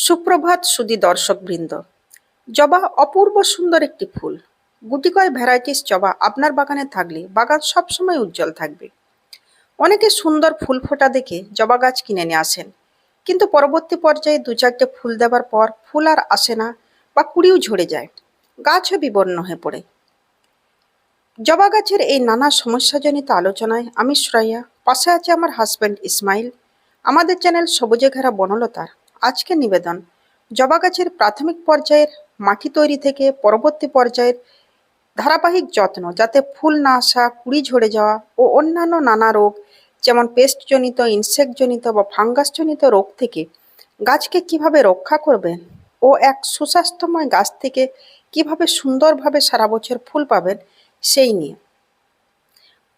সুপ্রভাত সুধী দর্শকবৃন্দ। জবা অপূর্ব সুন্দর একটি ফুল। গুটিকয় ভ্যারাইটিস জবা আপনার বাগানে থাকলে বাগান সবসময় উজ্জ্বল থাকবে। অনেকে সুন্দর ফুল ফোটা দেখে জবা গাছ কিনে নিয়ে আসেন, কিন্তু পরবর্তী পর্যায়ে দু চারটে ফুল দেওয়ার পর ফুল আর আসে না বা কুড়িও ঝরে যায়, গাছও বিবর্ণ হয়ে পড়ে। জবা গাছের এই নানা সমস্যাজনিত আলোচনায় আমি শ্রেয়া, পাশে আছে আমার হাজব্যান্ড ইসমাইল। আমাদের চ্যানেল সবুজে ঘেরা বনলতার আজকের নিবেদন জবা গাছের প্রাথমিক পর্যায়ের মাটি তৈরি থেকে পরবর্তী পর্যায়ের ধারাবাহিক যত্ন, যাতে ফুল না আসা, কুড়ি ঝরে যাওয়া ও অন্যান্য নানা রোগ যেমন পেস্টজনিত, ইনসেক্টজনিত বা ফাঙ্গাসজনিত রোগ থেকে গাছকে কিভাবে রক্ষা করবেন ও এক সুস্বাস্থ্যময় গাছ থেকে কিভাবে সুন্দরভাবে সারা বছর ফুল পাবেন সেই নিয়ে।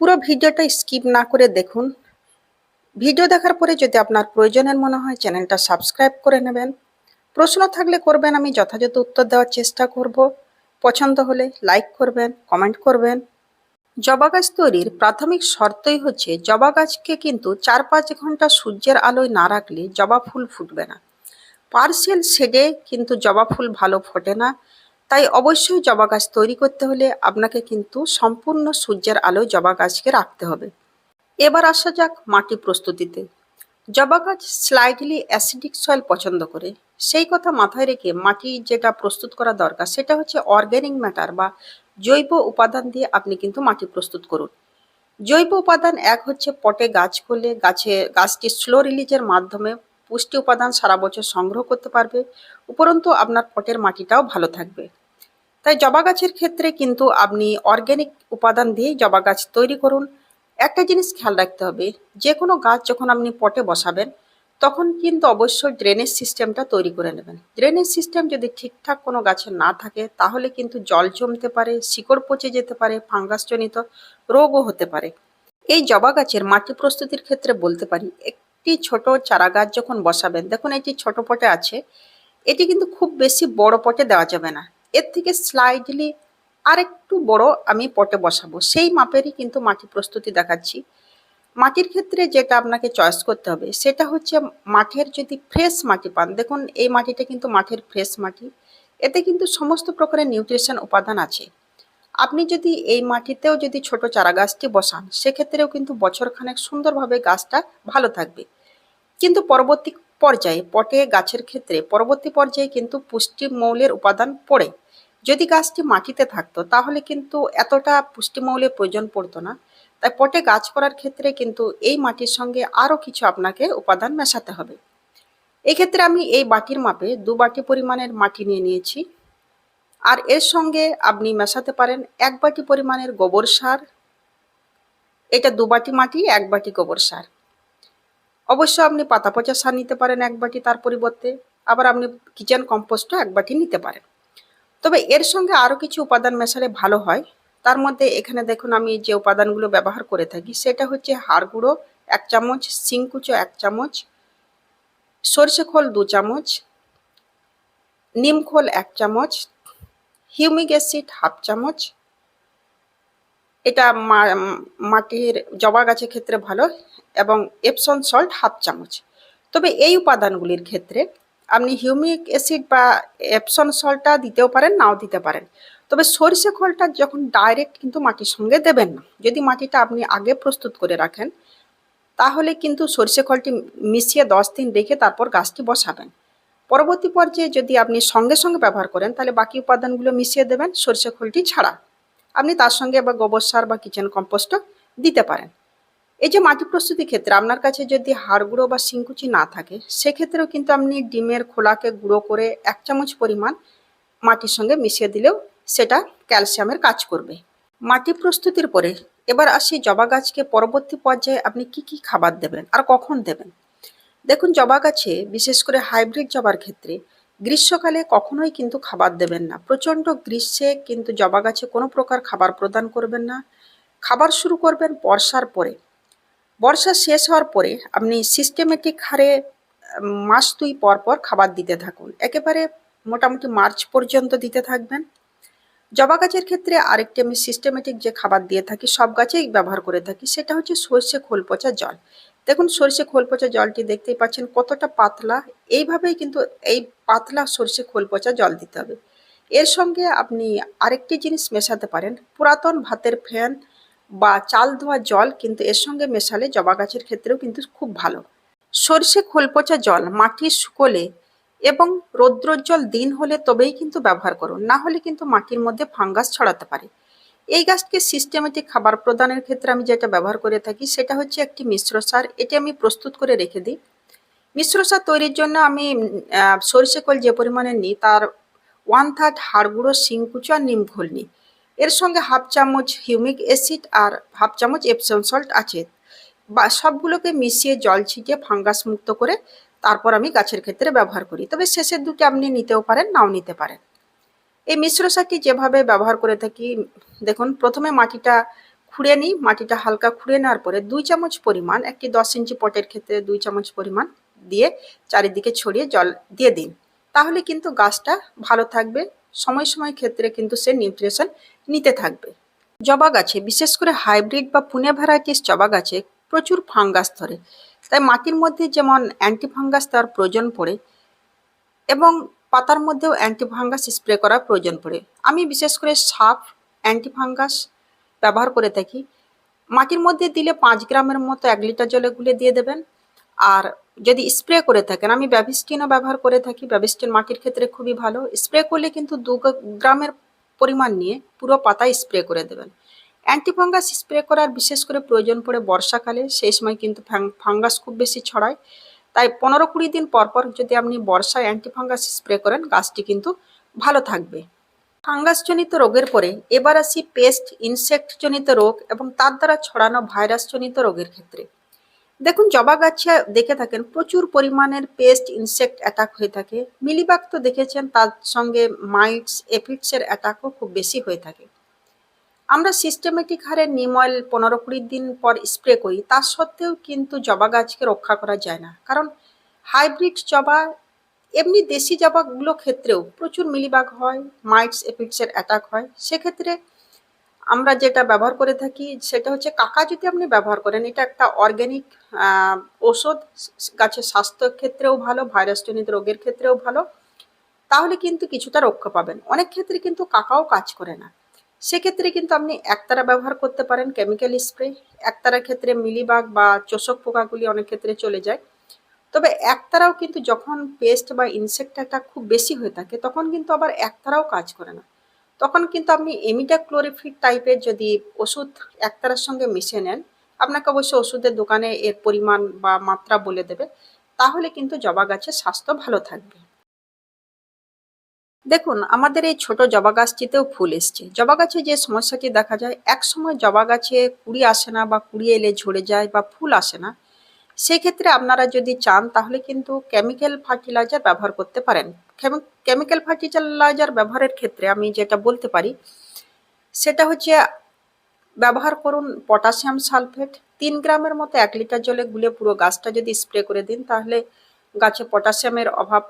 পুরো ভিডিওটা স্কিপ না করে দেখুন। ভিডিও দেখার পরে যদি আপনার প্রয়োজনের মনে হয় চ্যানেলটা সাবস্ক্রাইব করে নেবেন। প্রশ্ন থাকলে করবেন, আমি যথাযথ উত্তর দেওয়ার চেষ্টা করব। পছন্দ হলে লাইক করবেন, কমেন্ট করবেন। জবা গাছ তৈরির প্রাথমিক শর্তই হচ্ছে জবা গাছকে কিন্তু 4-5 ঘন্টা সূর্যের আলোয় না রাখলে জবা ফুল ফুটবে না। পার্সিয়াল শেডে কিন্তু জবা ফুল ভালো ফোটে না। তাই অবশ্যই জবা গাছ তৈরি করতে হলে আপনাকে কিন্তু সম্পূর্ণ সূর্যের আলোয় জবা গাছকে রাখতে হবে। এবার আসা যাক মাটি প্রস্তুতিতে। জবা গাছ স্লাইটলি অ্যাসিডিক সয়েল পছন্দ করে। সেই কথা মাথায় রেখে মাটি যেটা প্রস্তুত করা দরকার সেটা হচ্ছে অর্গ্যানিক ম্যাটার বা জৈব উপাদান দিয়ে আপনি কিন্তু মাটি প্রস্তুত করুন। জৈব উপাদান এক হচ্ছে পটে গাছ করলে গাছটি স্লো রিলিজের মাধ্যমে পুষ্টি উপাদান সারা বছর সংগ্রহ করতে পারবে, উপরন্তু আপনার পটের মাটিটাও ভালো থাকবে। তাই জবা গাছের ক্ষেত্রে কিন্তু আপনি অর্গ্যানিক উপাদান দিয়েই জবা গাছ তৈরি করুন। একটা জিনিস খেয়াল রাখতে হবে, যে কোনো গাছ যখন আপনি পটে বসাবেন তখন কিন্তু অবশ্যই ড্রেনেজ সিস্টেমটা তৈরি করে নেবেন। ড্রেনেজ সিস্টেম যদি ঠিকঠাক কোনো গাছের না থাকে তাহলে কিন্তু জল জমতে পারে, শিকড় পচে যেতে পারে, ফাঙ্গাসজনিত রোগও হতে পারে। এই জবা গাছের মাটি প্রস্তুতির ক্ষেত্রে বলতে পারি, একটি ছোট চারা গাছ যখন বসাবেন, দেখুন এটি ছোট পটে আছে, এটি কিন্তু খুব বেশি বড় পটে দেওয়া যাবে না। এর থেকে স্লাইডলি আরেকটু বড় আমি পটে বসাবো, সেই মাপেরই কিন্তু মাটি প্রস্তুতি দেখাচ্ছি। মাটির ক্ষেত্রে যেটা আপনাকে চয়েস করতে হবে সেটা হচ্ছে মাঠের যদি ফ্রেশ মাটি পান, দেখুন এই মাটিটা কিন্তু মাঠের ফ্রেশ মাটি, এতে কিন্তু সমস্ত প্রকারের নিউট্রিশন উপাদান আছে। আপনি যদি এই মাটিতেও যদি ছোট চারা গাছটি বসান সেক্ষেত্রেও কিন্তু বছরখানেক সুন্দরভাবে গাছটা ভালো থাকবে। কিন্তু পরবর্তী পর্যায়ে পটে গাছের ক্ষেত্রে পরবর্তী পর্যায়ে কিন্তু পুষ্টি মৌলের উপাদান পড়ে। যদি গাছটি মাটিতে থাকতো তাহলে কিন্তু এতটা পুষ্টিমৌলের প্রয়োজন পড়তো না। তাই পটে গাছ করার ক্ষেত্রে কিন্তু এই মাটির সঙ্গে আরও কিছু আপনাকে উপাদান মেশাতে হবে। এক্ষেত্রে আমি এই বাটির মাপে 2 বাটি পরিমাণের মাটি নিয়ে নিয়েছি। আর এর সঙ্গে আপনি মেশাতে পারেন 1 বাটি পরিমাণের গোবর সার। এটা 2 বাটি মাটি 1 বাটি গোবর সার। অবশ্য আপনি পাতা পচা সার নিতে পারেন 1 বাটি তার পরিবর্তে, আবার আপনি কিচেন কম্পোস্টও 1 বাটি নিতে পারেন। তবে এর সঙ্গে আরও কিছু উপাদান মেশালে ভালো হয়। তার মধ্যে এখানে দেখুন আমি যে উপাদানগুলো ব্যবহার করে থাকি সেটা হচ্ছে হাড় গুঁড়ো 1 চামচ, শিংকুচো 1 চামচ, সরষে খোল 2 চামচ, নিম খোল 1 চামচ, হিউমিক অ্যাসিড 1/2 চামচ। এটা মাটির জবা গাছের ক্ষেত্রে ভালো, এবং এপসন সল্ট 1/2 চামচ। তবে এই উপাদানগুলির ক্ষেত্রে আপনি হিউমিক অ্যাসিড বা এপসন সল্টটা দিতেও পারেন, নাও দিতে পারেন। তবে সরিষা খোলটা যখন ডাইরেক্ট কিন্তু মাটির সঙ্গে দেবেন না। যদি মাটিটা আপনি আগে প্রস্তুত করে রাখেন তাহলে কিন্তু সরিষা খোলটি মিশিয়ে 10 দিন রেখে তারপর গাছটি বসাবেন। পরবর্তী পর্যায়ে যদি আপনি সঙ্গে সঙ্গে ব্যবহার করেন তাহলে বাকি উপাদানগুলো মিশিয়ে দেবেন সরিষা খোলটি ছাড়া। আপনি তার সঙ্গে আবার গোবর সার বা কিচেন কম্পোস্টও দিতে পারেন। এই যে মাটি প্রস্তুতির ক্ষেত্রে আপনার কাছে যদি হাড় গুঁড়ো বা শিংকুচি না থাকে সেক্ষেত্রেও কিন্তু আপনি ডিমের খোলাকে গুঁড়ো করে 1 চামচ পরিমাণ মাটির সঙ্গে মিশিয়ে দিলেও সেটা ক্যালসিয়ামের কাজ করবে। মাটি প্রস্তুতির পরে এবার আসি জবা গাছকে পরবর্তী পর্যায়ে আপনি কি কি খাবার দেবেন আর কখন দেবেন। দেখুন জবা গাছে বিশেষ করে হাইব্রিড জবার ক্ষেত্রে গ্রীষ্মকালে কখনোই কিন্তু খাবার দেবেন না। প্রচণ্ড গ্রীষ্মে কিন্তু জবা গাছে কোনো প্রকার খাবার প্রদান করবেন না। খাবার শুরু করবেন বর্ষার পরে। বর্ষা শেষ হওয়ার পরে আপনি সিস্টেমেটিক হারে মাস 2 পর পর খাবার দিতে থাকুন, একেবারে মোটামুটি মার্চ পর্যন্ত দিতে থাকবেন। জবা গাছের ক্ষেত্রে আরেকটি আমি সিস্টেমেটিক যে খাবার দিয়ে থাকি, সব গাছেই ব্যবহার করে থাকি, সেটা হচ্ছে সর্ষে খোল পচা জল। দেখুন সরষে খোল পচা জলটি দেখতেই পাচ্ছেন কতটা পাতলা। এইভাবেই কিন্তু এই পাতলা সরষে খোল পচা জল দিতে হবে। এর সঙ্গে আপনি আরেকটি জিনিস মেশাতে পারেন, পুরাতন ভাতের ফেন বা চাল ধোয়া জল কিন্তু এর সঙ্গে মেশালে জবা গাছের ক্ষেত্রেও কিন্তু খুব ভালো। সরষে খোল পচা জল মাটি শুকোলে এবং রৌদ্রোজ্জ্বল দিন হলে তবেই কিন্তু ব্যবহার করুন, না হলে কিন্তু মাটির মধ্যে ফাঙ্গাস ছড়াতে পারে। এই গাছকে সিস্টেমেটিক খাবার প্রদানের ক্ষেত্রে আমি যেটা ব্যবহার করে থাকি সেটা হচ্ছে একটি মিশ্র সার। এটি আমি প্রস্তুত করে রেখে দিই। মিশ্র সার তৈরির জন্য আমি সরষে খোল যে পরিমাণে নিই তার 1/3 হাড় গুঁড়ো, শিংকুচি আর নিম খোল নিই। এর সঙ্গে হাফ চামচ হিউমিক অ্যাসিড আর হাফ চামচ এপসম সল্ট আছে, বা সবগুলোকে মিশিয়ে জল ছিটিয়ে ফাঙ্গাস মুক্ত করে তারপর আমি গাছের ক্ষেত্রে ব্যবহার করি। তবে শেষের দুটি আপনি নিতেও পারেন, নাও নিতে পারেন। এই মিশ্র সারটি যেভাবে ব্যবহার করে থাকি, দেখুন প্রথমে মাটিটা খুঁড়ে নিই। মাটিটা হালকা খুঁড়ে নেওয়ার পরে 2 চামচ পরিমাণ, একটি 10 ইঞ্চি পটের ক্ষেত্রে 2 চামচ পরিমাণ দিয়ে চারিদিকে ছড়িয়ে জল দিয়ে দিন। তাহলে কিন্তু গাছটা ভালো থাকবে, সময় সময় ক্ষেত্রে কিন্তু সে নিউট্রিশন নিতে থাকবে। জবা গাছে বিশেষ করে হাইব্রিড বা পুনে ভ্যারাইটিস জবা গাছে প্রচুর ফাঙ্গাস ধরে, তাই মাটির মধ্যে যেমন অ্যান্টিফাঙ্গাস দেওয়ার প্রয়োজন পড়ে এবং পাতার মধ্যেও অ্যান্টিফাঙ্গাস স্প্রে করার প্রয়োজন পড়ে। আমি বিশেষ করে সাফ অ্যান্টিফাঙ্গাস ব্যবহার করে থাকি। মাটির মধ্যে দিলে 5 গ্রামের মতো 1 লিটার জলে গুলে দিয়ে দেবেন। আর যদি স্প্রে করে থাকেন, আমি ব্যাভিস্টিনও ব্যবহার করে থাকি। ব্যাভিস্টিন মাটির ক্ষেত্রে খুবই ভালো। স্প্রে করলে কিন্তু 2 গ্রামের পরিমাণ নিয়ে পুরো পাতায় স্প্রে করে দেবেন। অ্যান্টিফাঙ্গাস স্প্রে করার বিশেষ করে প্রয়োজন পড়ে বর্ষাকালে, সেই সময় কিন্তু ফাঙ্গাস খুব বেশি ছড়ায়। তাই 15-20 দিন পর পর যদি আপনি বর্ষায় অ্যান্টিফাঙ্গাস স্প্রে করেন, গাছটি কিন্তু ভালো থাকবে। ফাঙ্গাসজনিত রোগের পরে এবার আসি পেস্ট ইনসেক্টজনিত রোগ এবং তার দ্বারা ছড়ানো ভাইরাসজনিত রোগের ক্ষেত্রে। দেখুন জবা গাছে দেখে থাকেন প্রচুর পরিমাণের পেস্ট ইনসেক্ট অ্যাটাক হয়ে থাকে। মিলিবাগ তো দেখেছেন, তার সঙ্গে মাইটস এফিডসের অ্যাটাকও খুব বেশি হয়ে থাকে। আমরা সিস্টেমেটিক হারে নিম অয়েল 15-20 দিন পর স্প্রে করি, তা সত্ত্বেও কিন্তু জবা গাছকে রক্ষা করা যায় না, কারণ হাইব্রিড জবা এমনি দেশি জবাগুলো ক্ষেত্রেও প্রচুর মিলিবাগ হয়, মাইটস এফিডসের অ্যাটাক হয়। সেক্ষেত্রে আমরা যেটা ব্যবহার করে থাকি সেটা হচ্ছে কাকা যদি আপনি ব্যবহার করেন, এটা একটা অর্গ্যানিক ওষুধ, গাছের স্বাস্থ্যের ক্ষেত্রেও ভালো, ভাইরাসজনিত রোগের ক্ষেত্রেও ভালো। তাহলে কিন্তু কিছুটা রক্ষা পাবেন। অনেক ক্ষেত্রে কিন্তু কাকাও কাজ করে না, সেক্ষেত্রে কিন্তু আপনি একতারা ব্যবহার করতে পারেন কেমিক্যাল স্প্রে। একতারার ক্ষেত্রে মিলিবাগ বা চোষক পোকাগুলি অনেক ক্ষেত্রে চলে যায়। তবে একতারাও কিন্তু যখন পেস্ট বা ইনসেক্ট অ্যাটাক খুব বেশি হয়ে থাকে তখন কিন্তু আবার একতারাও কাজ করে না। তখন কিন্তু আপনি এমিডাক্লোরিফিড টাইপের যদি ওষুধ একতারার সঙ্গে মিশিয়ে নেন, আপনাকে অবশ্য ওষুধের দোকানে এর পরিমাণ বা মাত্রা বলে দেবে, তাহলে কিন্তু জবা গাছের স্বাস্থ্য ভালো থাকবে। দেখুন আমাদের এই ছোট জবা গাছটিতেও ফুল এসছে। জবা গাছে যে সমস্যাটি দেখা যায়, এক সময় জবা গাছে কুড়ি আসে না বা কুড়ি এলে ঝরে যায় বা ফুল আসে না, সেক্ষেত্রে আপনারা যদি চান তাহলে কিন্তু কেমিক্যাল ফার্টিলাইজার ব্যবহার করতে পারেন। কেমিক্যাল ফার্টিলাইজার ব্যবহারের ক্ষেত্রে আমি যেটা বলতে পারি সেটা হচ্ছে ব্যবহার করুন পটাশিয়াম সালফেট 3 গ্রামের মতো 1 লিটার জলে গুলে পুরো গাছটা যদি স্প্রে করে দিন, তাহলে গাছে পটাশিয়ামের অভাব,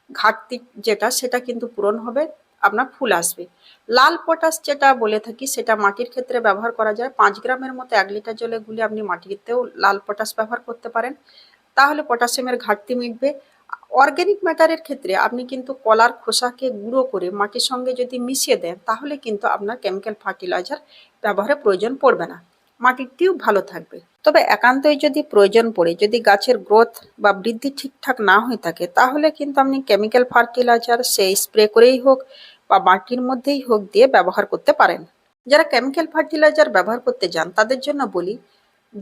ঘাটতি যেটা সেটা কিন্তু পূরণ হবে, আপনার ফুল আসবে। লাল পটাশ যেটা বলে থাকি সেটা মাটির ক্ষেত্রে ব্যবহার করা যায়। 5 গ্রামের মতো 1 লিটার জলে গুলে আপনি মাটিতেও লাল পটাশ ব্যবহার করতে পারেন, তাহলে পটাশিয়ামের ঘাটতি মিটবে। অর্গ্যানিক ম্যাটারের ক্ষেত্রে আপনি কিন্তু কলার খোসাকে গুঁড়ো করে মাটির সঙ্গে যদি মিশিয়ে দেন, তাহলে কিন্তু আপনার কেমিক্যাল ফার্টিলাইজার ব্যবহারের প্রয়োজন পড়বে না, মাটিটিও ভালো থাকবে। তবে একান্তই যদি প্রয়োজন পড়ে, যদি গাছের গ্রোথ বা বৃদ্ধি ঠিকঠাক না হয়ে থাকে, তাহলে কিন্তু আপনি কেমিক্যাল ফার্টিলাইজার সেই স্প্রে করেই হোক বা মাটির মধ্যেই হোক দিয়ে ব্যবহার করতে পারেন। যারা কেমিক্যাল ফার্টিলাইজার ব্যবহার করতে যান তাদের জন্য বলি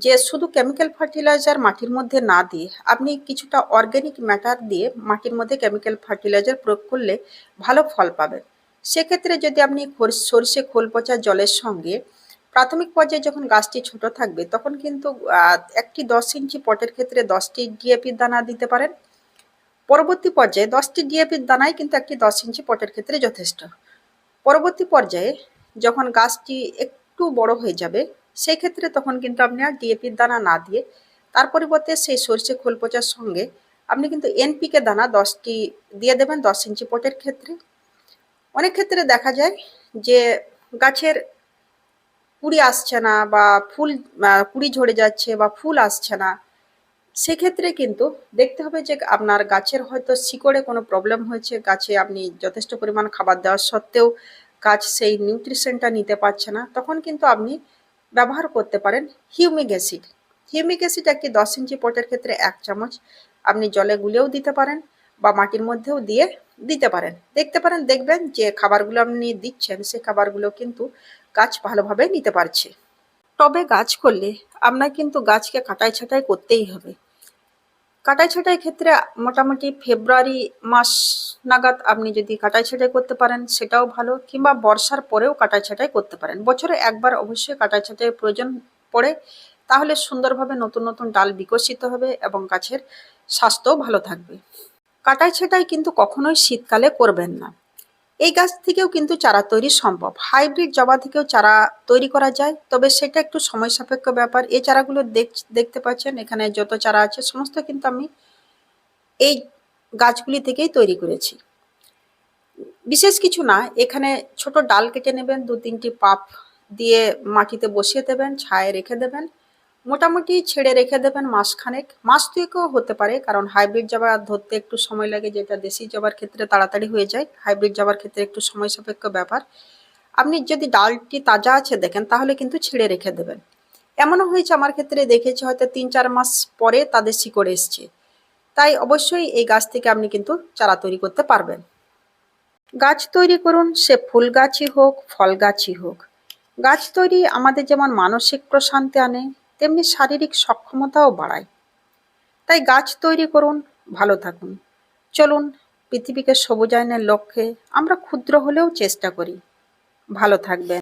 যে শুধু কেমিক্যাল ফার্টিলাইজার মাটির মধ্যে না দিয়ে আপনি কিছুটা অর্গ্যানিক ম্যাটার দিয়ে মাটির মধ্যে কেমিক্যাল ফার্টিলাইজার প্রয়োগ করলে ভালো ফল পাবেন। সেক্ষেত্রে যদি আপনি সরষে খোল পচা জলের সঙ্গে প্রাথমিক পর্যায়ে যখন গাছটি ছোট থাকবে তখন কিন্তু একটি 10 ইঞ্চি পটের ক্ষেত্রে 10টি ডিএপির দানা দিতে পারেন। পরবর্তী পর্যায়ে 10টি ডিএপির দানাই কিন্তু একটি 10 ইঞ্চি পটের ক্ষেত্রে যথেষ্ট। পরবর্তী পর্যায়ে যখন গাছটি একটু বড় হয়ে যাবে, সেই ক্ষেত্রে তখন কিন্তু আপনি আর ডিএপির দানা না দিয়ে তার পরিবর্তে সেই সরষে খোল পচার সঙ্গে আপনি কিন্তু এনপিকে দানা 10টি দিয়ে দেবেন 10 ইঞ্চি পটের ক্ষেত্রে। অনেক ক্ষেত্রে দেখা যায় যে গাছের কুড়ি আসছে না বা ফুল কুড়ি ঝরে যাচ্ছে বা ফুল আসছে না, সেক্ষেত্রে কিন্তু দেখতে হবে যে আপনার গাছের হয়তো শিকড়ে কোনো প্রবলেম হয়েছে, গাছে আপনি যথেষ্ট পরিমাণ খাবার দেওয়া সত্ত্বেও গাছ সেই নিউট্রিশনটা নিতে পারছে না, তখন কিন্তু আপনি ব্যবহার করতে পারেন হিউমিক অ্যাসিড। হিউমিক অ্যাসিড একটি 10 ইঞ্চি পটের ক্ষেত্রে 1 চামচ আপনি জলে গুলেও দিতে পারেন বা মাটির মধ্যেও দিয়ে দিতে পারেন। দেখবেন যে খাবারগুলো আপনি দিচ্ছেন সেই খাবারগুলো কিন্তু গাছ ভালোভাবে নিতে পারছে। টবে গাছ করলে আপনার কিন্তু গাছকে কাটাই ছাঁটাই করতেই হবে। কাটাই ছাঁটাই ক্ষেত্রে মোটামুটি ফেব্রুয়ারি মাস নাগাদ আপনি যদি কাটাই ছাঁটাই করতে পারেন সেটাও ভালো, কিংবা বর্ষার পরেও কাটাই ছাঁটাই করতে পারেন। বছরে একবার অবশ্যই কাটাই ছাঁটাইয়ের প্রয়োজন পড়ে, তাহলে সুন্দরভাবে নতুন নতুন ডাল বিকশিত হবে এবং গাছের স্বাস্থ্যও ভালো থাকবে। কাটাই ছাঁটাই কিন্তু কখনোই শীতকালে করবেন না। এই গাছ থেকেও কিন্তু চারা তৈরি সম্ভব। হাইব্রিড জবা থেকেও চারা তৈরি করা যায়, তবে সেটা একটু সময় সাপেক্ষ ব্যাপার। এই চারাগুলো দেখতে পাচ্ছেন এখানে যত চারা আছে সমস্ত কিন্তু আমি এই গাছগুলি থেকেই তৈরি করেছি। বিশেষ কিছু না, এখানে ছোট ডাল কেটে নেবেন, 2-3টি পাপ দিয়ে মাটিতে বসিয়ে দেবেন, ছায়ায় রেখে দেবেন, মোটামুটি ছেড়ে রেখে দেবেন মাসখানেক, মাস দুয়েকও হতে পারে, কারণ হাইব্রিড জবা ধরতে একটু সময় লাগে, যেটা দেশি জবার ক্ষেত্রে তাড়াতাড়ি হয়ে যায়, হাইব্রিড জবার ক্ষেত্রে একটু সময় সাপেক্ষ ব্যাপার। আপনি যদি ডালটি তাজা আছে দেখেন তাহলে কিন্তু ছেড়ে রেখে দেবেন। এমনও হয়েছে আমার ক্ষেত্রে, দেখেছি হয়তো 3-4 মাস পরে তাদের শিকড় এসছে। তাই অবশ্যই এই গাছ থেকে আপনি কিন্তু চারা তৈরি করতে পারবেন। গাছ তৈরি করুন, সে ফুল গাছই হোক ফল গাছই হোক। গাছ তৈরি আমাদের যেমন মানসিক প্রশান্তি আনে, তেমনি শারীরিক সক্ষমতাও বাড়ায়। তাই গাছ তৈরি করুন, ভালো থাকুন। চলুন পৃথিবীকে সবুজায়নের লক্ষ্যে আমরা ক্ষুদ্র হলেও চেষ্টা করি। ভালো থাকবেন।